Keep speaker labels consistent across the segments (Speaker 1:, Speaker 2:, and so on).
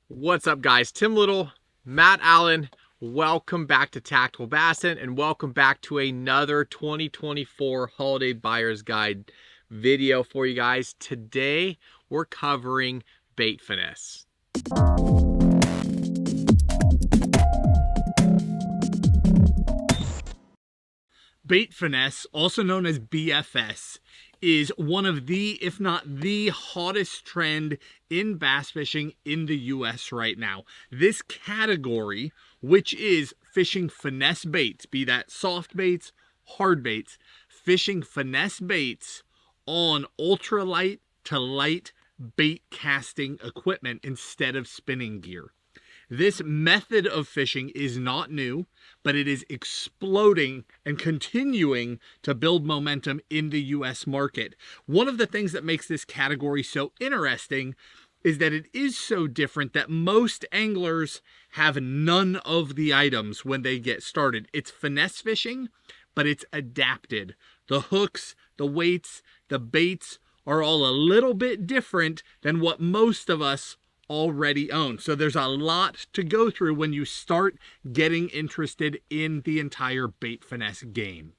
Speaker 1: What's up, guys? Tim Little, Matt Allen. Welcome back to Tactical Bassin, and welcome back to another 2024 Holiday Buyer's Guide video for you guys. Today, we're covering bait finesse.
Speaker 2: Bait finesse, also known as BFS, is one of the, if not the hottest trend in bass fishing in the US right now. This category, which is fishing finesse baits, be that soft baits, hard baits, fishing finesse baits on ultralight to light bait casting equipment instead of spinning gear. This method of fishing is not new, but it is exploding and continuing to build momentum in the US market. One of the things that makes this category so interesting is that it is so different that most anglers have none of the items when they get started. It's finesse fishing, but it's adapted. The hooks, the weights, the baits are all a little bit different than what most of us already own. So there's a lot to go through when you start getting interested in the entire bait finesse game.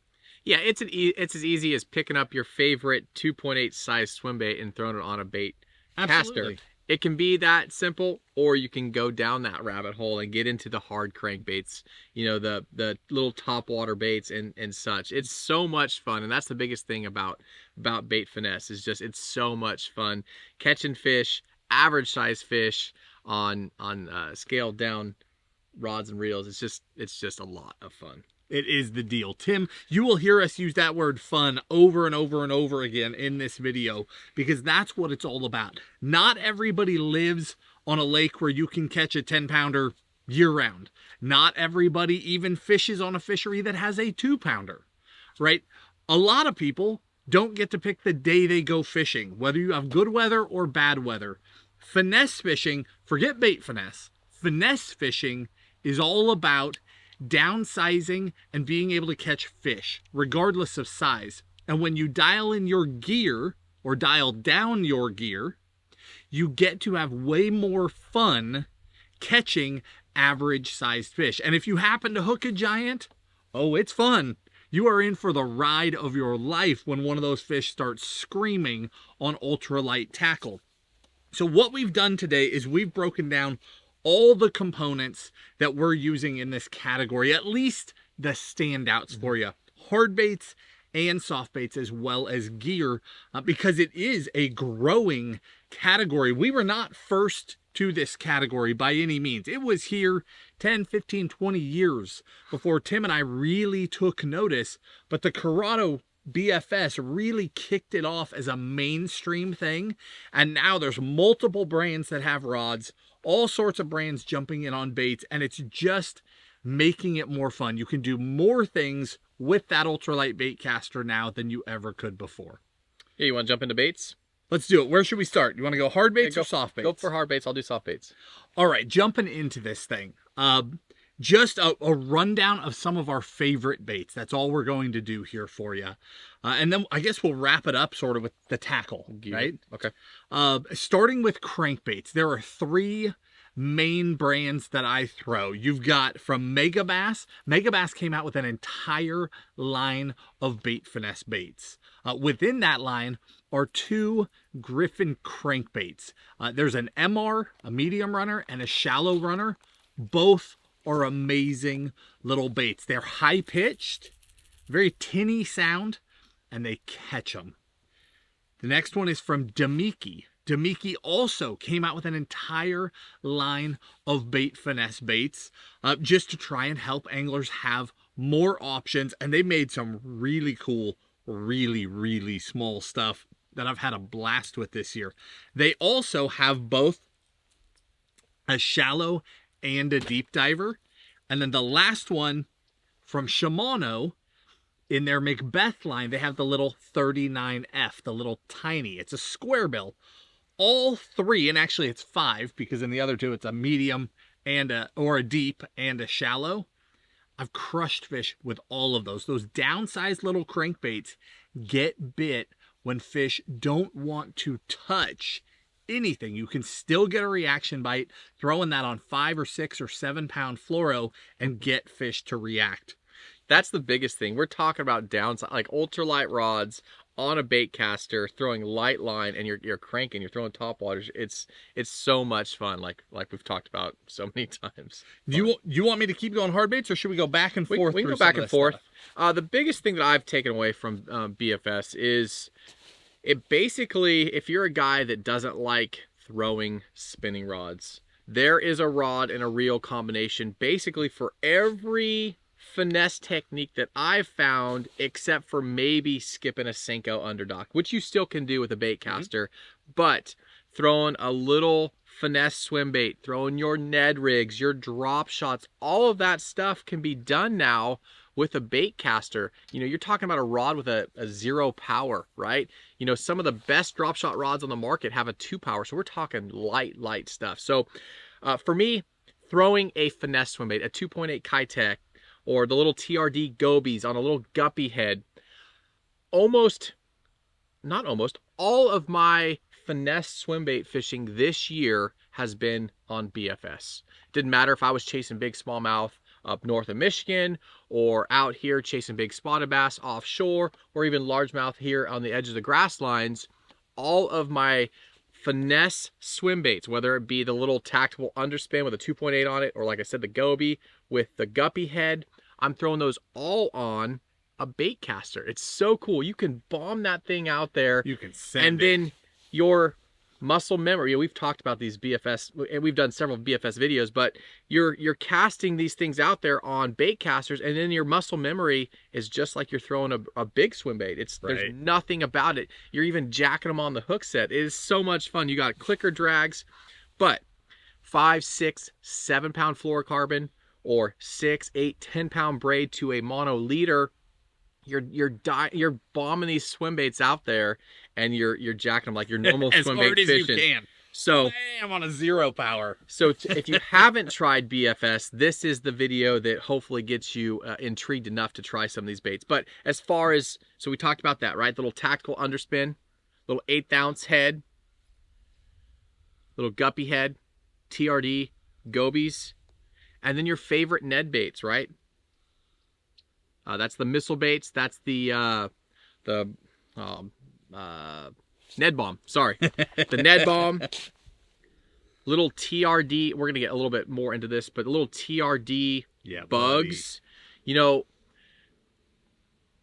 Speaker 1: Yeah, it's as easy as picking up your favorite 2.8 size swim bait and throwing it on a bait caster. It can be that simple, or you can go down that rabbit hole and get into the hard crankbaits, you know, the little topwater baits and such. It's so much fun, and that's the biggest thing about bait finesse is just it's so much fun catching fish, average size fish on scaled down rods and reels. It's just a lot of fun.
Speaker 2: It is the deal. Tim, you will hear us use that word fun over and over and over again in this video because that's what it's all about. Not everybody lives on a lake where you can catch a 10-pounder year-round. Not everybody even fishes on a fishery that has a 2-pounder, right? A lot of people don't get to pick the day they go fishing, whether you have good weather or bad weather. Finesse fishing, forget bait finesse. Finesse fishing is all about downsizing and being able to catch fish, regardless of size. And when you dial in your gear or dial down your gear, you get to have way more fun catching average sized fish. And if you happen to hook a giant, oh, it's fun. You are in for the ride of your life when one of those fish starts screaming on ultralight tackle. So what we've done today is we've broken down all the components that we're using in this category, at least the standouts for you. Hard baits and soft baits as well as gear, because it is a growing category. We were not first to this category by any means. It was here 10, 15, 20 years before Tim and I really took notice, but the Curado BFS really kicked it off as a mainstream thing, and now there's multiple brands that have rods, all sorts of brands jumping in on baits, and it's just making it more fun. You can do more things with that ultralight bait caster now than you ever could before.
Speaker 1: Yeah, you want to jump into baits?
Speaker 2: Let's do it. Where should we start? You want to go hard baits or soft baits?
Speaker 1: Go for hard baits. I'll do soft baits.
Speaker 2: All right, jumping into this thing. Just a rundown of some of our favorite baits. That's all we're going to do here for you. And then I guess we'll wrap it up sort of with the tackle, right?
Speaker 1: Okay.
Speaker 2: Starting with crankbaits, there are 3 main brands that I throw. You've got from Megabass. Megabass came out with an entire line of bait finesse baits. Within that line are 2 Griffin crankbaits. There's an MR, a medium runner, and a shallow runner. Both are amazing little baits. They're high-pitched, very tinny sound, and they catch them. The next one is from Damiki. Damiki also came out with an entire line of bait finesse baits just to try and help anglers have more options, and they made some really cool, really small stuff that I've had a blast with this year. They also have both a shallow and a deep diver. And then the last one from Shimano, in their Macbeth line, they have the little 39F, the little tiny. It's a square bill. All 3, and actually it's 5 because in the other 2 it's a medium and a deep and a shallow. I've crushed fish with all of those. Those downsized little crankbaits get bit when fish don't want to touch anything, you can still get a reaction bite, throwing that on 5 or 6 or 7 pound fluoro and get fish to react.
Speaker 1: That's the biggest thing. We're talking about downside, like ultralight rods on a bait caster, throwing light line, and you're cranking, you're throwing topwaters. It's so much fun, like we've talked about so many times.
Speaker 2: Do you want me to keep going hard baits, or should we go back and forth?
Speaker 1: We can go back and forth. The biggest thing that I've taken away from BFS is it basically, if you're a guy that doesn't like throwing spinning rods, there is a rod and a reel combination basically for every finesse technique that I've found, except for maybe skipping a Senko underdock, which you still can do with a bait caster, but throwing a little finesse swim bait, throwing your Ned rigs, your drop shots, all of that stuff can be done now with a bait caster. You know, you're talking about a rod with a 0 power, right? You know, some of the best drop shot rods on the market have a 2 power, so we're talking light stuff. So for me, throwing a finesse swim bait, a 2.8 Kitech, or the little TRD gobies on a little guppy head, not almost, all of my finesse swim bait fishing this year has been on BFS. Didn't matter if I was chasing big smallmouth up north of Michigan, or out here chasing big spotted bass offshore, or even largemouth here on the edge of the grass lines. All of my finesse swim baits, whether it be the little tactical underspin with a 2.8 on it, or like I said, the goby with the guppy head, I'm throwing those all on a bait caster. It's so cool. You can bomb that thing out there.
Speaker 2: You can send
Speaker 1: and then your muscle memory. We've talked about these BFS, and we've done several BFS videos, but you're casting these things out there on bait casters, and then your muscle memory is just like you're throwing a big swim bait. There's nothing about it. You're even jacking them on the hook set. It is so much fun. You got clicker drags, but 5, 6, 7 pound fluorocarbon, or 6, 8, 10 pound braid to a mono leader, you're bombing these swim baits out there, and you're jacking them like your normal swim bait fishing.
Speaker 2: As hard as you can.
Speaker 1: So
Speaker 2: I'm on a 0 power.
Speaker 1: So if you haven't tried BFS, this is the video that hopefully gets you intrigued enough to try some of these baits. But as far as, so we talked about that, right? The little tactical underspin, little 1/8 ounce head, little guppy head, TRD, gobies, and then your favorite Ned baits, right? That's the missile baits. That's the Ned bomb. Sorry, the Ned bomb. Little TRD. We're gonna get a little bit more into this, but the little TRD bugs. Buddy. You know,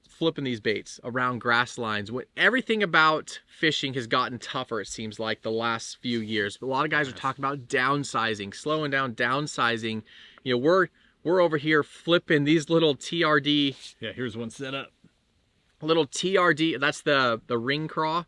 Speaker 1: flipping these baits around grass lines. Everything about fishing has gotten tougher, it seems like, the last few years. But a lot of guys are talking about downsizing, slowing down, downsizing. You know, we're over here flipping these little TRD.
Speaker 2: Yeah, here's one set up.
Speaker 1: Little TRD. That's the ring craw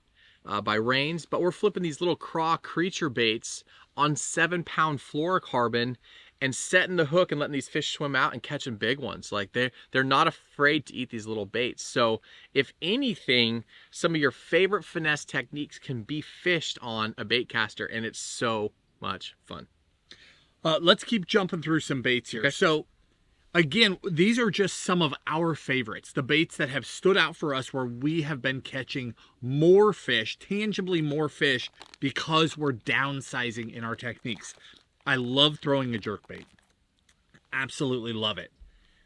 Speaker 1: by Rains. But we're flipping these little craw creature baits on 7 pound fluorocarbon and setting the hook and letting these fish swim out and catching big ones. Like they're not afraid to eat these little baits. So if anything, some of your favorite finesse techniques can be fished on a bait caster, and it's so much fun.
Speaker 2: Let's keep jumping through some baits here. Okay. So again, these are just some of our favorites, the baits that have stood out for us where we have been catching more fish, tangibly more fish, because we're downsizing in our techniques. I love throwing a jerkbait. Absolutely love it.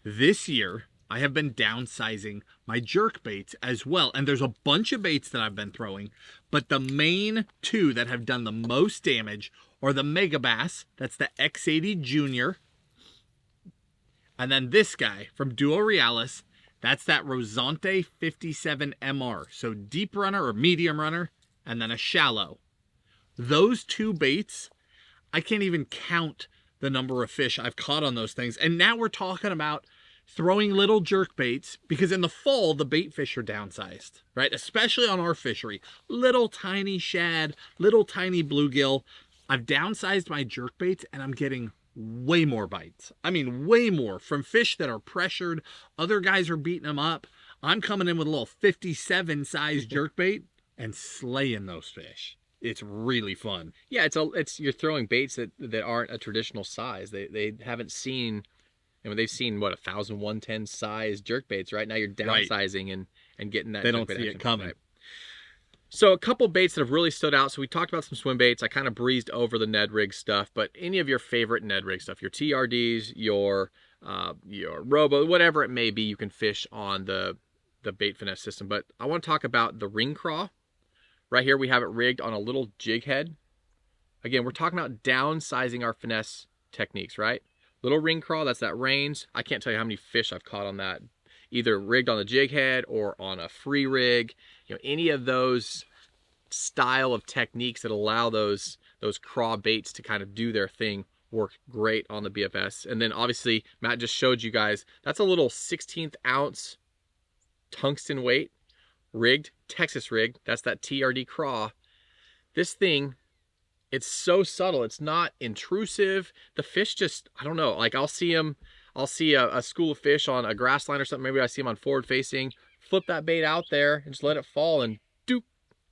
Speaker 2: This year, I have been downsizing my jerkbaits as well. And there's a bunch of baits that I've been throwing, but the main two that have done the most damage are the Mega Bass. That's the X80 Junior. And then this guy from Duo Realis. That's that Rosante 57 MR. So deep runner or medium runner, and then a shallow. Those two baits, I can't even count the number of fish I've caught on those things. And now we're talking about throwing little jerk baits, because in the fall, the bait fish are downsized, right? Especially on our fishery. Little tiny shad, little tiny bluegill. I've downsized my jerk baits, and I'm getting way more bites. I mean, way more from fish that are pressured. Other guys are beating them up. I'm coming in with a little 57 size jerk bait and slaying those fish. It's really fun.
Speaker 1: Yeah, you're throwing baits that aren't a traditional size. They haven't seen, I mean, they've seen what, 1,000, 110 size jerk baits, right? Now you're downsizing and getting that.
Speaker 2: They don't see it coming. Right.
Speaker 1: So a couple baits that have really stood out. So we talked about some swim baits. I kind of breezed over the Ned rig stuff, but any of your favorite Ned rig stuff, your TRDs, your Robo, whatever it may be, you can fish on the Bait Finesse system. But I want to talk about the ring craw. Right here we have it rigged on a little jig head. Again, we're talking about downsizing our finesse techniques, right? Little ring craw, that's that reins. I can't tell you how many fish I've caught on that, either rigged on the jig head or on a free rig. You know, any of those style of techniques that allow those craw baits to kind of do their thing work great on the BFS. And then obviously Matt just showed you guys, that's a little 16th ounce tungsten weight rigged, Texas rigged. That's that TRD craw. This thing, it's so subtle. It's not intrusive. The fish just, I don't know, like I'll see a school of fish on a grass line or something. Maybe I see them on forward facing, flip that bait out there and just let it fall and doop.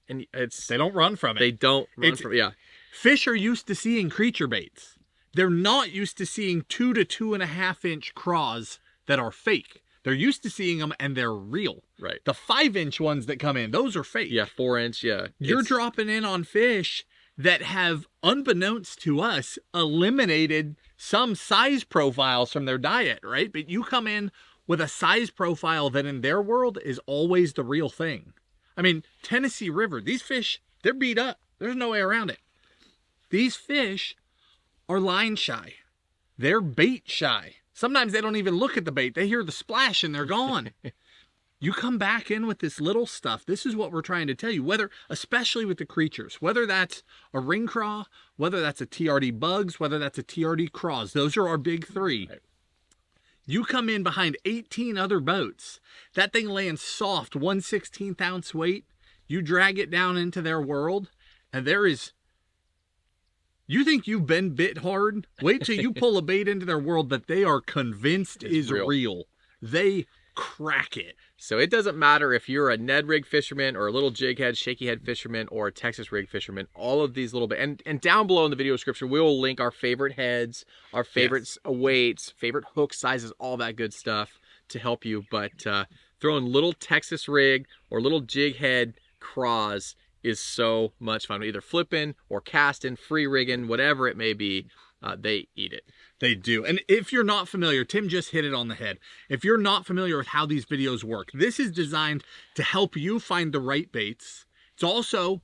Speaker 1: And
Speaker 2: they don't run from it.
Speaker 1: They don't run from it. Yeah.
Speaker 2: Fish are used to seeing creature baits. They're not used to seeing 2 to 2.5 inch craws that are fake. They're used to seeing them and they're real.
Speaker 1: Right.
Speaker 2: The 5-inch ones that come in, those are fake.
Speaker 1: Yeah, 4-inch, yeah.
Speaker 2: You're dropping in on fish that have, unbeknownst to us, eliminated some size profiles from their diet, right? But you come in with a size profile that in their world is always the real thing. I mean, Tennessee River, these fish, they're beat up. There's no way around it. These fish are line shy. They're bait shy. Sometimes they don't even look at the bait. They hear the splash and they're gone. You come back in with this little stuff. This is what we're trying to tell you, whether, especially with the creatures, whether that's a ring craw, whether that's a TRD bugs, whether that's a TRD craws. Those are our big three. Right. You come in behind 18 other boats. That thing laying soft, 1/16 ounce weight. You drag it down into their world, and there is... You think you've been bit hard? Wait till you pull a bait into their world that they are convinced is real. They crack it.
Speaker 1: So it doesn't matter if you're a Ned rig fisherman or a little jig head, shaky head fisherman or a Texas rig fisherman, all of these little bit, and down below in the video description, we will link our favorite heads, our favorite weights, favorite hook sizes, all that good stuff to help you. But throwing little Texas rig or little jig head craws is so much fun. Either flipping or casting, free rigging, whatever it may be, they eat it.
Speaker 2: They do. And if you're not familiar, Tim just hit it on the head. If you're not familiar with how these videos work, this is designed to help you find the right baits. It's also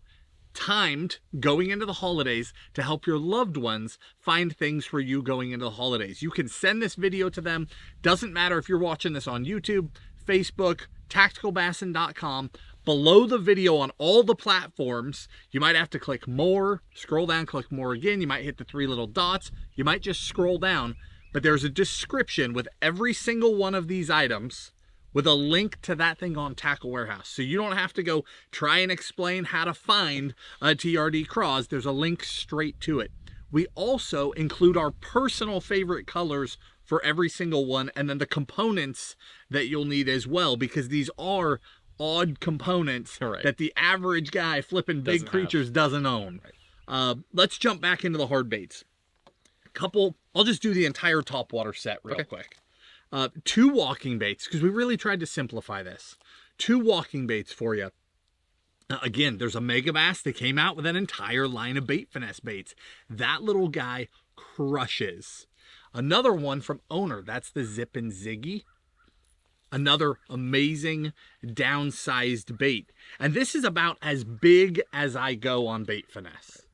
Speaker 2: timed going into the holidays to help your loved ones find things for you going into the holidays. You can send this video to them. Doesn't matter if you're watching this on YouTube, Facebook, tacticalbassin.com. Below the video on all the platforms, you might have to click more, scroll down, click more again. You might hit the 3 little dots. You might just scroll down, but there's a description with every single one of these items with a link to that thing on Tackle Warehouse. So you don't have to go try and explain how to find a TRD craws. There's a link straight to it. We also include our personal favorite colors for every single one, and then the components that you'll need as well, because these are odd components that the average guy flipping big creatures doesn't own. Let's jump back into the hard baits. I'll just do the entire Topwater set real quick. 2 walking baits, because we really tried to simplify this. 2 walking baits for you. Again, there's a Mega Bass that came out with an entire line of Bait Finesse baits. That little guy crushes. Another one from Owner, that's the Zip and Ziggy. Another amazing downsized bait. And this is about as big as I go on Bait Finesse.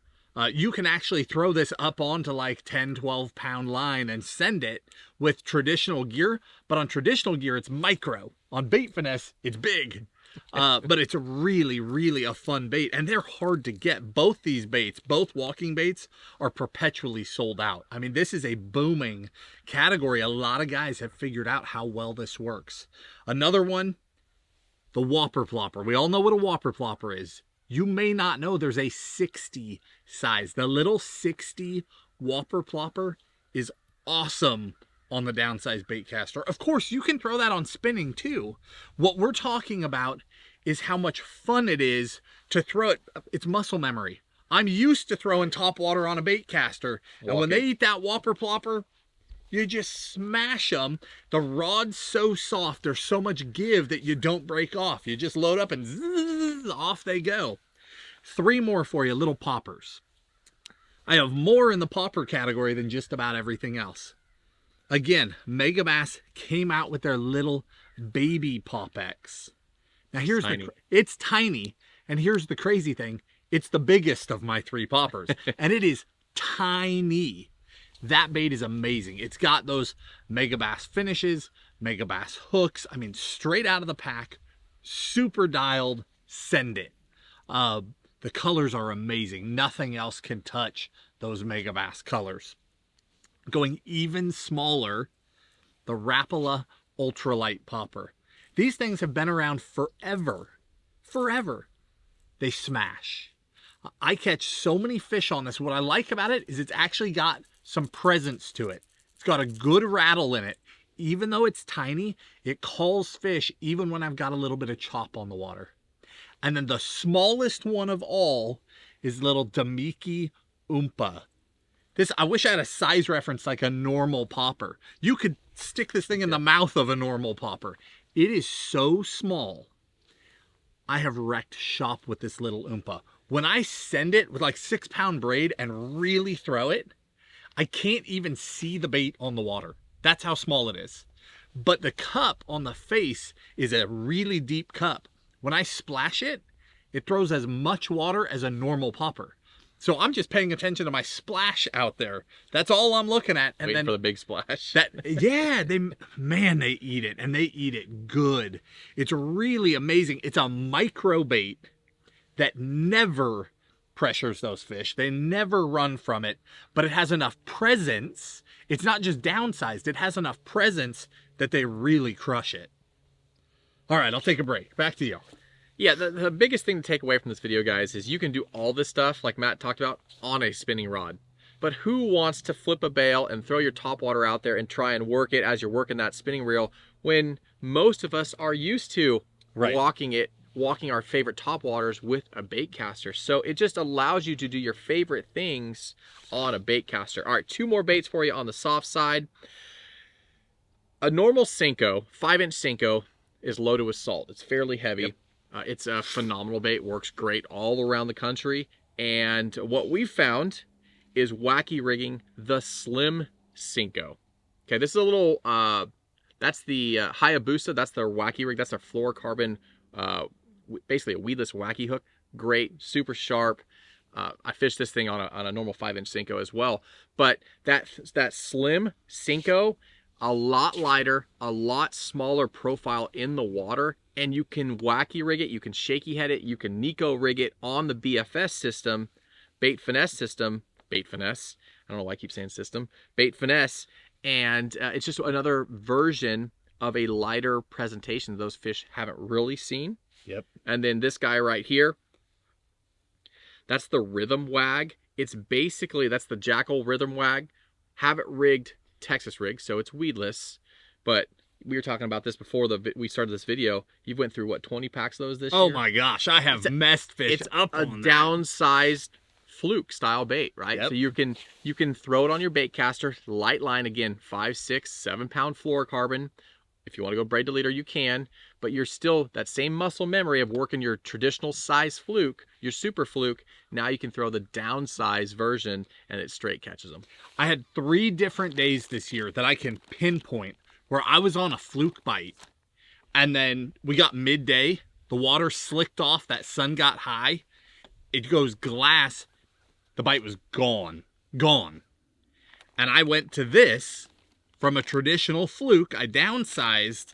Speaker 2: You can actually throw this up onto like 10, 12 pound line and send it with traditional gear. But on traditional gear, it's micro. On Bait Finesse, it's big. But it's really, really a fun bait. And they're hard to get. Both these baits, both walking baits, are perpetually sold out. I mean, this is a booming category. A lot of guys have figured out how well this works. Another one, the Whopper Plopper. We all know what a Whopper Plopper is. You may not know there's a 60 size. The little 60 Whopper Plopper is awesome on the downsized bait caster. Of course, you can throw that on spinning too. What we're talking about is how much fun it is to throw it. It's muscle memory. I'm used to throwing Topwater on a bait caster. And when they eat that Whopper Plopper, you just smash them. The rod's so soft. There's so much give that you don't break off. You just load up and zzz, off they go. 3 more for you, little poppers. I have more in the popper category than just about everything else. Again, Megabass came out with their little baby Pop-X. Now here's it's tiny, and here's the crazy thing. It's the biggest of my 3 poppers, and it is tiny. That bait is amazing. It's got those Megabass finishes, Megabass hooks. I mean, straight out of the pack, super dialed, send it. The colors are amazing. Nothing else can touch those Megabass colors. Going even smaller, the Rapala ultralight popper. These things have been around forever. Forever. They smash. I catch so many fish on this. What I like about it is it's actually got some presence to it. It's got a good rattle in it. Even though it's tiny, it calls fish even when I've got a little bit of chop on the water. And then the smallest one of all is little Damiki Oompa. This, I wish I had a size reference like a normal popper. You could stick this thing in the mouth of a normal popper. It is so small. I have wrecked shop with this little Oompa. When I send it with like 6-pound braid and really throw it, I can't even see the bait on the water. That's how small it is. But the cup on the face is a really deep cup. When I splash it, it throws as much water as a normal popper. So I'm just paying attention to my splash out there. That's all I'm looking at. And
Speaker 1: waiting
Speaker 2: then
Speaker 1: for the big splash.
Speaker 2: Yeah, they eat it, and they eat it good. It's really amazing. It's a micro bait that never pressures those fish. They never run from it, but it has enough presence. It's not just downsized. It has enough presence that they really crush it. All right, I'll take a break. Back to you.
Speaker 1: Yeah, the biggest thing to take away from this video, guys, is you can do all this stuff, like Matt talked about, on a spinning rod. But who wants to flip a bail and throw your topwater out there and try and work it as you're working that spinning reel when most of us are used to walking our favorite topwaters with a bait caster? So it just allows you to do your favorite things on a bait caster. All right, 2 more baits for you on the soft side. A normal Senko, 5-inch Senko, is loaded with salt. It's fairly heavy. Yep. It's a phenomenal bait, works great all around the country. And what we found is wacky rigging the slim Senko. Okay, this is a little, that's the Hayabusa, that's their wacky rig, that's their fluorocarbon, basically a weedless wacky hook. Great, super sharp. I fished this thing on a normal 5-inch Senko as well. But that slim Senko, a lot lighter, a lot smaller profile in the water, and you can wacky rig it, you can shaky head it, you can Nico rig it on the BFS system, Bait Finesse system, Bait Finesse, I don't know why I keep saying system, Bait Finesse, and it's just another version of a lighter presentation those fish haven't really seen.
Speaker 2: Yep.
Speaker 1: And then this guy right here, that's the Rhythm Wag. It's basically, that's the Jackal Rhythm Wag. Have it rigged Texas rig, so it's weedless, but we were talking about this before we started this video. You went through what, 20 packs of those this year?
Speaker 2: Oh my gosh, I have messed fish up on that.
Speaker 1: It's a downsized fluke style bait, right?
Speaker 2: Yep.
Speaker 1: So you can throw it on your bait caster, light line, again, 5, 6, 7-pound fluorocarbon. If you want to go braid to leader, you can, but you're still that same muscle memory of working your traditional size fluke, your super fluke. Now you can throw the downsized version and it straight catches them.
Speaker 2: I had 3 different days this year that I can pinpoint where I was on a fluke bite, and then we got midday, the water slicked off, that sun got high, it goes glass, the bite was gone. And I went to this from a traditional fluke, I downsized,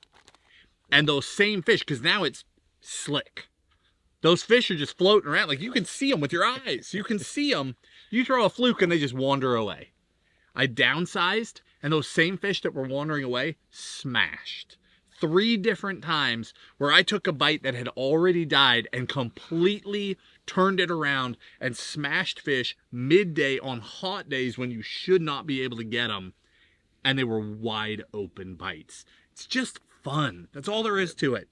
Speaker 2: and those same fish, because now it's slick. Those fish are just floating around, like you can see them with your eyes. You can see them. You throw a fluke and they just wander away. I downsized, and those same fish that were wandering away smashed. 3 different times where I took a bite that had already died and completely turned it around and smashed fish midday on hot days when you should not be able to get them. And they were wide open bites. It's just fun. That's all there is to it.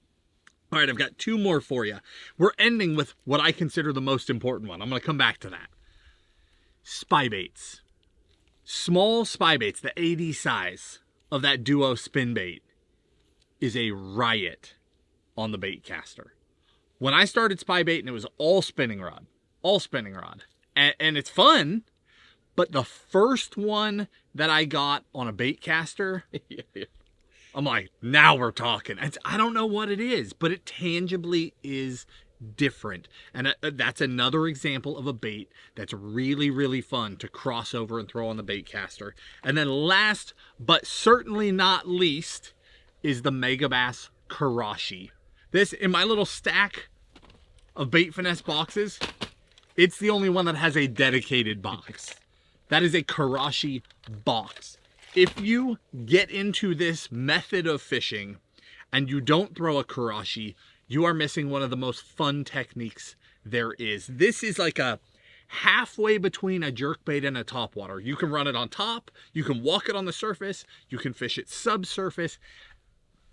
Speaker 2: All right, I've got 2 more for you. We're ending with what I consider the most important one. I'm going to come back to that. Spybaits. Small Spybaits, the 80 size of that duo spin bait, is a riot on the bait caster. When I started Spybait and it was all spinning rod, all spinning rod. And it's fun, but the first one that I got on a bait caster, I'm like, now we're talking. I don't know what it is, but it tangibly is different. And that's another example of a bait that's really, really fun to cross over and throw on the bait caster. And then last, but certainly not least, is the Megabass Karashi. This, in my little stack of Bait Finesse boxes, it's the only one that has a dedicated box. That is a Karashi box. If you get into this method of fishing and you don't throw a Karashi, you are missing one of the most fun techniques there is. This is like a halfway between a jerkbait and a topwater. You can run it on top, you can walk it on the surface, you can fish it subsurface.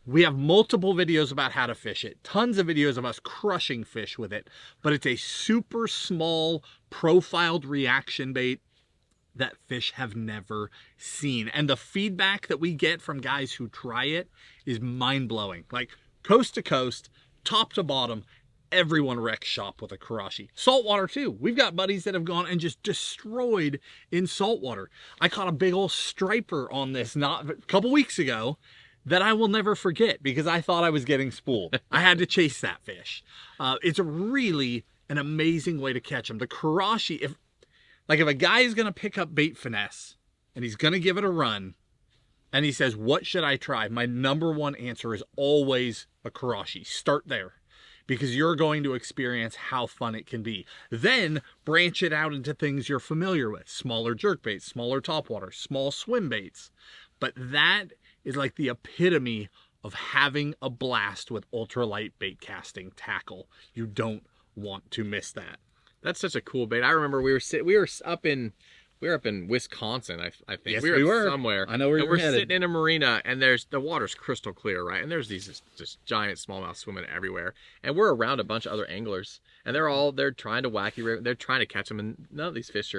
Speaker 2: We have multiple videos about how to fish it, tons of videos of us crushing fish with it, but it's a super small profiled reaction bait that fish have never seen. And the feedback that we get from guys who try it is mind-blowing. Like coast to coast, top to bottom, everyone wrecks shop with a Karashi. Saltwater too. We've got buddies that have gone and just destroyed in saltwater. I caught a big old striper on this a couple weeks ago that I will never forget because I thought I was getting spooled. I had to chase that fish. It's really an amazing way to catch them. The Karashi, if a guy is going to pick up Bait Finesse and he's going to give it a run and he says, what should I try? My number one answer is always a Karashi. Start there because you're going to experience how fun it can be. Then branch it out into things you're familiar with. Smaller jerkbaits, smaller topwater, small swim baits. But that is like the epitome of having a blast with ultralight bait casting tackle. You don't want to miss that.
Speaker 1: That's such a cool bait. I remember we were up in Wisconsin, I think.
Speaker 2: Yes,
Speaker 1: we were somewhere.
Speaker 2: I know where
Speaker 1: we're
Speaker 2: headed.
Speaker 1: sitting in a marina, and the water's crystal clear, right? And there's these just giant smallmouth swimming everywhere, and we're around a bunch of other anglers, and they're trying to they're trying to catch them, and none of these fish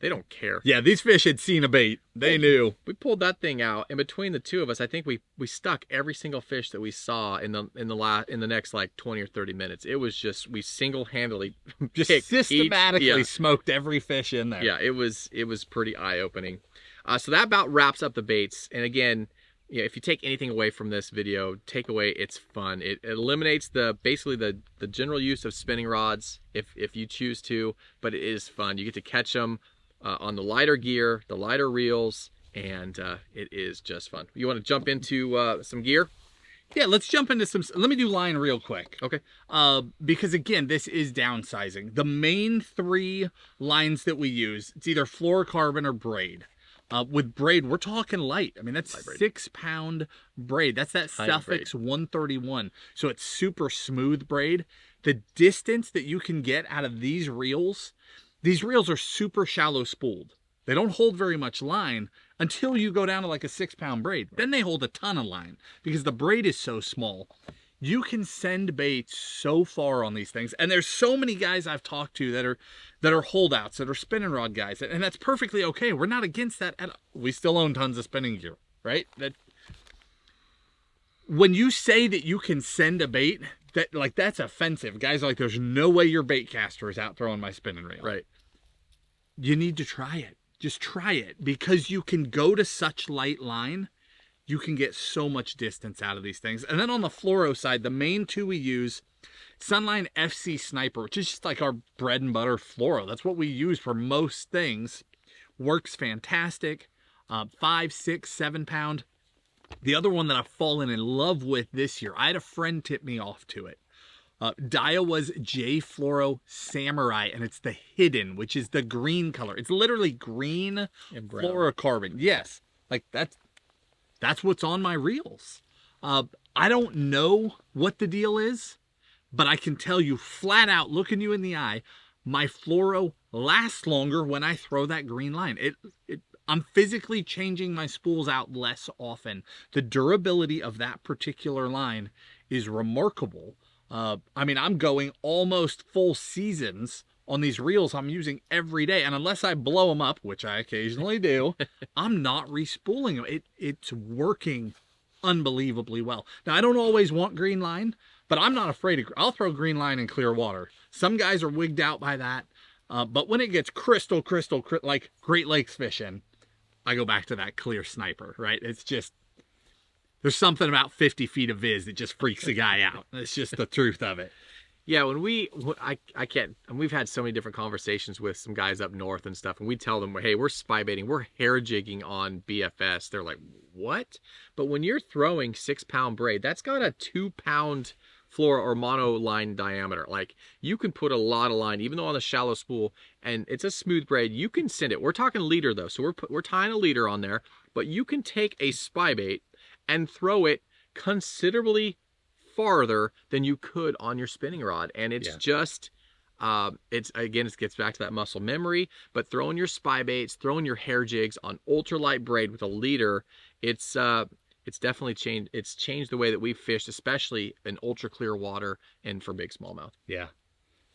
Speaker 1: they don't care.
Speaker 2: Yeah, these fish had seen a bait. They knew.
Speaker 1: We pulled that thing out, and between the two of us, I think we stuck every single fish that we saw in the next like 20 or 30 minutes. It was just, we single-handedly
Speaker 2: just systematically smoked every fish in there.
Speaker 1: Yeah, it was pretty eye-opening. So that about wraps up the baits. And again, if you take anything away from this video, take away it's fun. It eliminates basically the general use of spinning rods if you choose to, but it is fun. You get to catch them on the lighter gear, the lighter reels, and it is just fun. You want to jump into some gear?
Speaker 2: Yeah, let's jump into some. Let me do line real quick.
Speaker 1: Okay.
Speaker 2: Because again, this is downsizing. The main three lines that we use, it's either fluorocarbon or braid. With braid, we're talking light. I mean, that's 6-pound braid. That's that Suffix 131. So it's super smooth braid. The distance that you can get out of these reels are super shallow spooled. They don't hold very much line until you go down to like a 6-pound braid. Then they hold a ton of line because the braid is so small. You can send baits so far on these things. And there's so many guys I've talked to that are holdouts, that are spinning rod guys. And that's perfectly okay. We're not against that at all. We still own tons of spinning gear, right? When you say that you can send a bait, that's offensive. Guys are like, there's no way your bait caster is out throwing my spinning reel.
Speaker 1: Right.
Speaker 2: You need to try it. Just try it because you can go to such light line. You can get so much distance out of these things. And then on the fluoro side, the main two we use, Sunline FC Sniper, which is just like our bread and butter fluoro. That's what we use for most things. Works fantastic. 5, 6, 7 pound. The other one that I've fallen in love with this year, I had a friend tip me off to it. Daiwa's J Fluoro Samurai, and it's the hidden, which is the green color. It's literally green fluorocarbon. Yes, like that's what's on my reels. I don't know what the deal is, but I can tell you flat out, looking you in the eye, my fluoro lasts longer when I throw that green line. I'm physically changing my spools out less often. The durability of that particular line is remarkable. I mean, I'm going almost full seasons on these reels I'm using every day. And unless I blow them up, which I occasionally do, I'm not respooling them. It's working unbelievably well. Now, I don't always want green line, but I'm not afraid of, I'll throw green line in clear water. Some guys are wigged out by that. But when it gets like Great Lakes fishing, I go back to that clear sniper, right? It's just, there's something about 50 feet of viz that just freaks a guy out. It's just the truth of it.
Speaker 1: Yeah, I can't, and we've had so many different conversations with some guys up north and stuff, and we tell them, hey, we're spy baiting, we're hair jigging on BFS. They're like, what? But when you're throwing 6-pound braid, that's got a 2-pound fluoro or mono line diameter. Like, you can put a lot of line, even though on the shallow spool, and it's a smooth braid, you can send it. We're talking leader though, so we're tying a leader on there, but you can take a spy bait and throw it considerably farther than you could on your spinning rod. And it's just it gets back to that muscle memory. But throwing your spy baits, throwing your hair jigs on ultralight braid with a leader, it's definitely changed. It's changed the way that we fished, especially in ultra clear water and for big smallmouth.
Speaker 2: Yeah.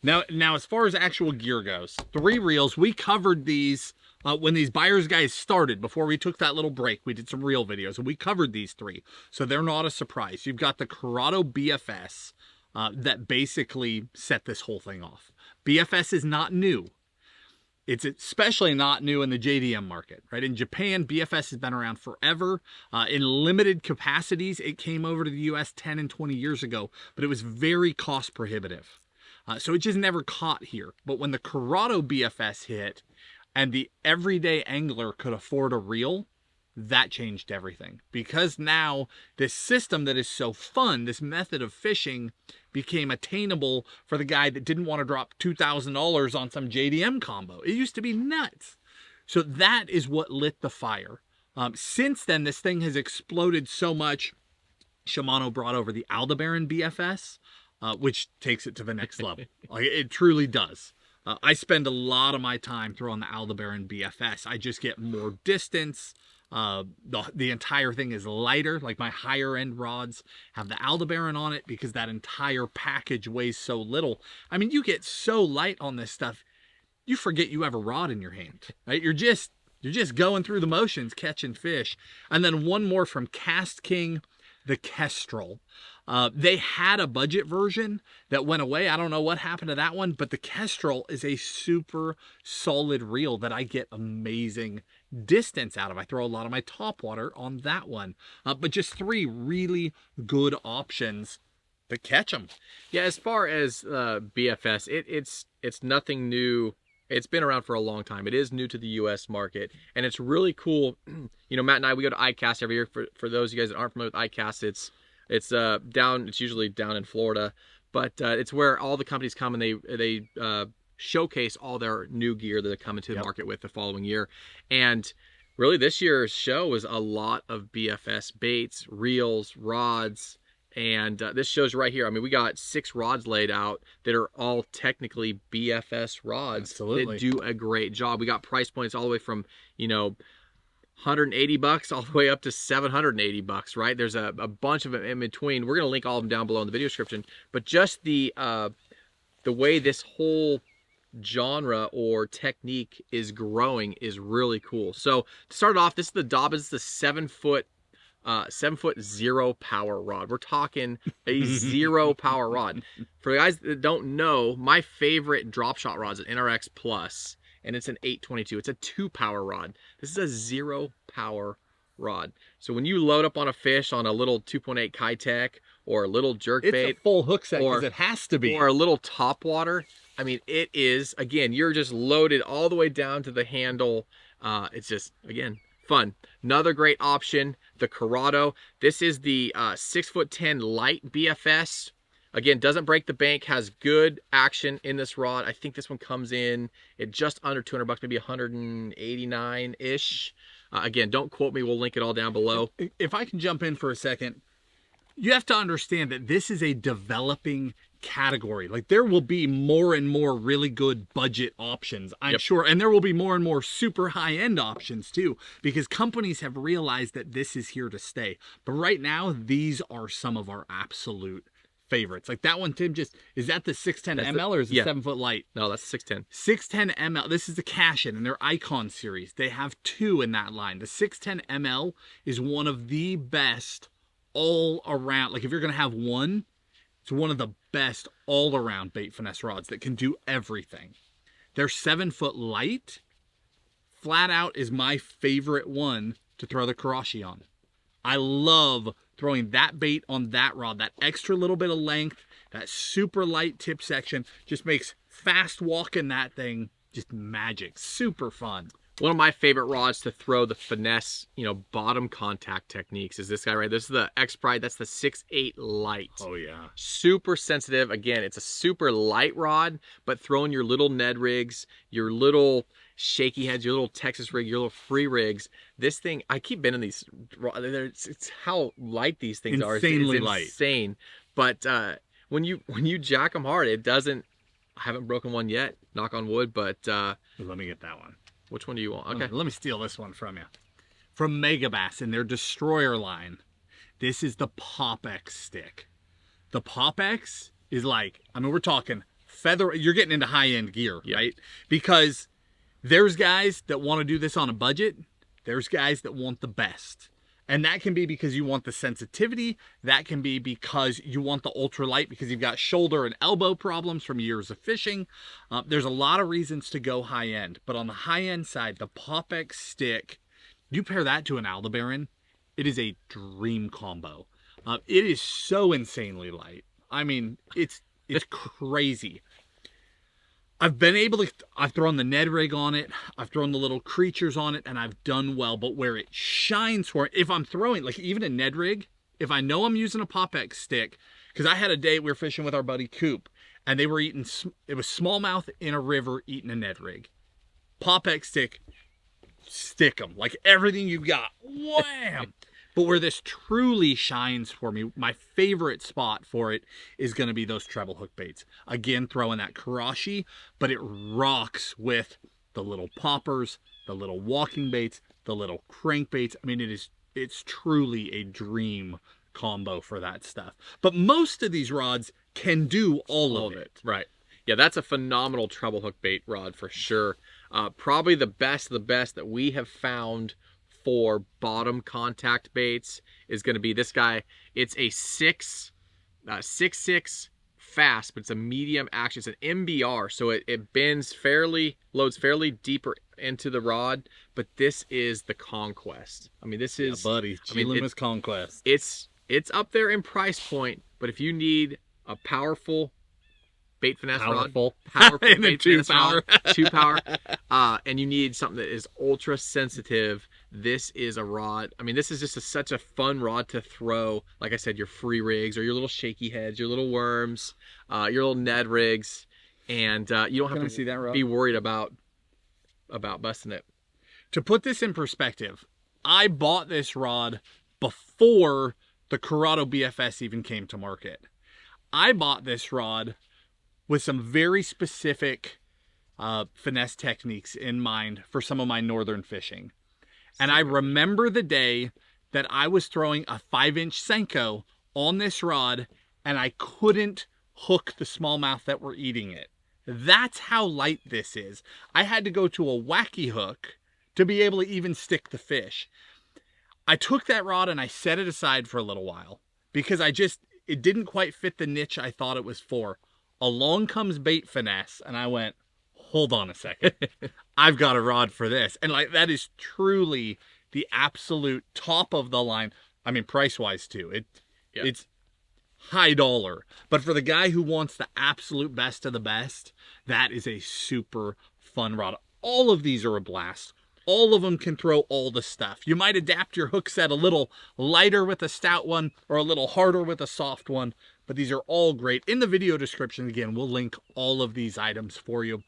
Speaker 2: Now as far as actual gear goes, 3 reels, we covered these when these buyers guys started. Before we took that little break, we did some reel videos and we covered these 3, so they're not a surprise. You've got the Curado BFS that basically set this whole thing off. BFS is not new. It's especially not new in the JDM market, right? In Japan, BFS has been around forever. In limited capacities, it came over to the US 10 and 20 years ago, but it was very cost prohibitive. So it just never caught here. But when the Curado BFS hit and the everyday angler could afford a reel, that changed everything. Because now this system that is so fun, this method of fishing, became attainable for the guy that didn't want to drop $2,000 on some JDM combo. It used to be nuts. So that is what lit the fire. Since then, this thing has exploded so much. Shimano brought over the Aldebaran BFS, which takes it to the next level. Like, it truly does. I spend a lot of my time throwing the Aldebaran BFS. I just get more distance. The entire thing is lighter. Like, my higher end rods have the Aldebaran on it because that entire package weighs so little. I mean, you get so light on this stuff, you forget you have a rod in your hand, right? You're just going through the motions, catching fish. And then one more from Cast King, the Kestrel. They had a budget version that went away. I don't know what happened to that one, but the Kestrel is a super solid reel that I get amazing distance out of. I throw a lot of my topwater on that one. But just 3 really good options to catch them.
Speaker 1: Yeah, as far as BFS, it's nothing new. It's been around for a long time. It is new to the U.S. market, and it's really cool. You know, Matt and I, we go to ICAST every year. For those of you guys that aren't familiar with ICAST, it's usually down in Florida, but it's where all the companies come and they showcase all their new gear that they're coming to the market with the following year. And really, this year's show was a lot of BFS baits, reels, rods. And this shows right here. I mean, we got 6 rods laid out that are all technically BFS rods.
Speaker 2: Absolutely.
Speaker 1: That do a great job. We got price points all the way from, you know, $180 all the way up to $780, right? There's a bunch of them in between. We're going to link all of them down below in the video description. But just the way this whole genre or technique is growing is really cool. So to start off, this is the Dobbins, the 7-foot 0 power rod. We're talking a 0 power rod. For the guys that don't know, my favorite drop shot rod is an NRX Plus, and it's an 822. It's a 2 power rod. This is a 0 power rod. So when you load up on a fish on a little 2.8 Kitech or a little jerkbait,
Speaker 2: it's a full hook set because it has to be,
Speaker 1: or a little topwater, I mean, it is, again, you're just loaded all the way down to the handle. It's just, again, fun. Another great option, the Curado. This is the 6'10" light BFS. Again, doesn't break the bank, has good action in this rod. I think this one comes in at just under $200, maybe 189-ish. Again, don't quote me. We'll link it all down below.
Speaker 2: If I can jump in for a second, you have to understand that this is a developing category. Like, there will be more and more really good budget options, I'm sure, and there will be more and more super high-end options too, because companies have realized that this is here to stay. But right now, these are some of our absolute favorites. Like that one, Tim, is that the 610 ML or is it 7-foot light?
Speaker 1: No, that's 610.
Speaker 2: 610 ML. This is the Cash-In in their Icon series. They have 2 in that line. The 610 ML is one of the best all around. Like, if you're going to have one, it's one of the best all-around bait finesse rods that can do everything. They're 7-foot light. Flat out is my favorite one to throw the Karashi on. I love throwing that bait on that rod. That extra little bit of length, that super light tip section just makes fast walking that thing just magic. Super fun.
Speaker 1: One of my favorite rods to throw the Finesse, bottom contact techniques is this guy right. This is the X Pride. That's the 6.8 light.
Speaker 2: Oh yeah.
Speaker 1: Super sensitive. Again, it's a super light rod, but throwing your little Ned rigs, your little shaky heads, your little Texas rig, your little free rigs. This thing, I keep bending these. It's how light these things are.
Speaker 2: Insanely
Speaker 1: it's
Speaker 2: light.
Speaker 1: Insane. But when you jack them hard, it doesn't. I haven't broken one yet. Knock on wood. But
Speaker 2: let me get that one.
Speaker 1: Which one do you want? Okay.
Speaker 2: Let me steal this one from you. From Megabass in their Destroyer line. This is the Pop X stick. The Pop X is like, we're talking feather. You're getting into high-end gear, right? Because there's guys that want to do this on a budget. There's guys that want the best. And that can be because you want the sensitivity. That can be because you want the ultralight because you've got shoulder and elbow problems from years of fishing. There's a lot of reasons to go high end. But on the high end side, the Pop X stick, you pair that to an Aldebaran, it is a dream combo. It is so insanely light. It's crazy. I've thrown the Ned rig on it, I've thrown the little creatures on it, and I've done well, but where it shines for it, if I'm throwing, like even a Ned rig, if I know I'm using a Pop X stick, because I had a day we were fishing with our buddy Coop, and they were eating, it was smallmouth in a river eating a Ned rig. Pop X stick, stick them, like everything you got, wham! But where this truly shines for me, my favorite spot for it is going to be those treble hook baits. Again, throwing that Karashi, but it rocks with the little poppers, the little walking baits, the little crankbaits. It's truly a dream combo for that stuff. But most of these rods can do all of it.
Speaker 1: Right. Yeah, that's a phenomenal treble hook bait rod for sure. Probably the best of the best that we have found for bottom contact baits is going to be this guy. It's a 6.6 fast, but it's a medium action. It's an MBR, so it loads fairly deeper into the rod. But this is the Conquest. This is,
Speaker 2: buddy. Chilemus Conquest.
Speaker 1: It's up there in price point, but if you need a powerful bait finesse rod, powerful bait finesse rod, 2-power, and you need something that is ultra sensitive, this is a rod. This is just such a fun rod to throw. Like I said, your free rigs or your little shaky heads, your little worms, your little Ned rigs, and you don't have to be worried about busting it.
Speaker 2: To put this in perspective, I bought this rod before the Curado BFS even came to market. I bought this rod with some very specific finesse techniques in mind for some of my northern fishing. And I remember the day that I was throwing a 5-inch Senko on this rod and I couldn't hook the smallmouth that were eating it. That's how light this is. I had to go to a wacky hook to be able to even stick the fish. I took that rod and I set it aside for a little while because it didn't quite fit the niche I thought it was for. Along comes Bait Finesse and I went, hold on a second. I've got a rod for this. And that is truly the absolute top of the line. Price-wise too. It's high dollar. But for the guy who wants the absolute best of the best, that is a super fun rod. All of these are a blast. All of them can throw all the stuff. You might adapt your hook set a little lighter with a stout one or a little harder with a soft one. But these are all great. In the video description, again, we'll link all of these items for you.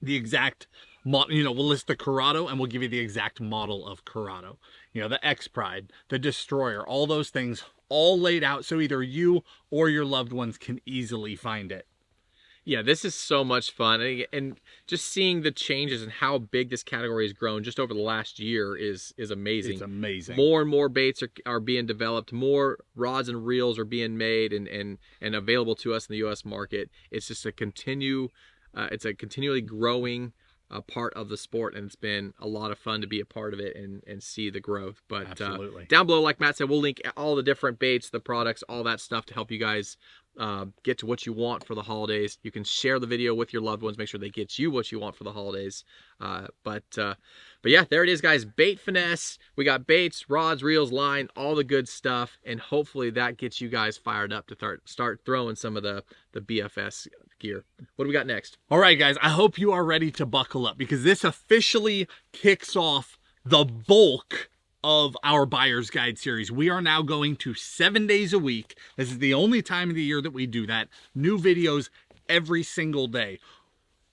Speaker 2: The exact model, we'll list the Curado and we'll give you the exact model of Curado. The X Pride, the Destroyer, all those things all laid out so either you or your loved ones can easily find it.
Speaker 1: Yeah, this is so much fun. And just seeing the changes and how big this category has grown just over the last year is amazing.
Speaker 2: It's amazing.
Speaker 1: More and more baits are being developed. More rods and reels are being made and available to us in the U.S. market. It's just it's a continually growing part of the sport, and it's been a lot of fun to be a part of it and see the growth. But
Speaker 2: Absolutely.
Speaker 1: down below, like Matt said, we'll link all the different baits, the products, all that stuff to help you guys get to what you want for the holidays. You can share the video with your loved ones, make sure they get you what you want for the holidays. But yeah, there it is, guys. Bait Finesse. We got baits, rods, reels, line, all the good stuff, and hopefully that gets you guys fired up to start throwing some of the BFS gear. What do we got next?
Speaker 2: All right, guys, I hope you are ready to buckle up, because this officially kicks off the bulk of our Buyer's Guide series. We are now going to 7 days a week. This is the only time of the year that we do that. New videos every single day.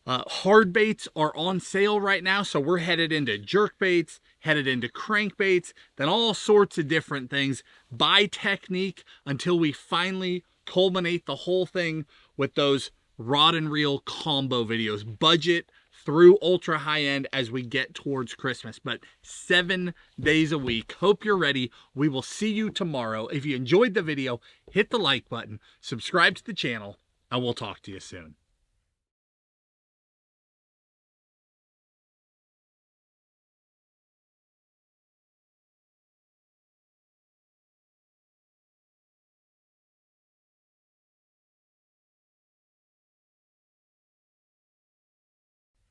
Speaker 2: Hard baits are on sale right now, so we're headed into jerkbaits, headed into crankbaits, then all sorts of different things by technique until we finally culminate the whole thing with those rod and reel combo videos, budget through ultra high end as we get towards Christmas. But 7 days a week. Hope you're ready. We will see you tomorrow. If you enjoyed the video, hit the like button, subscribe to the channel, and we'll talk to you soon.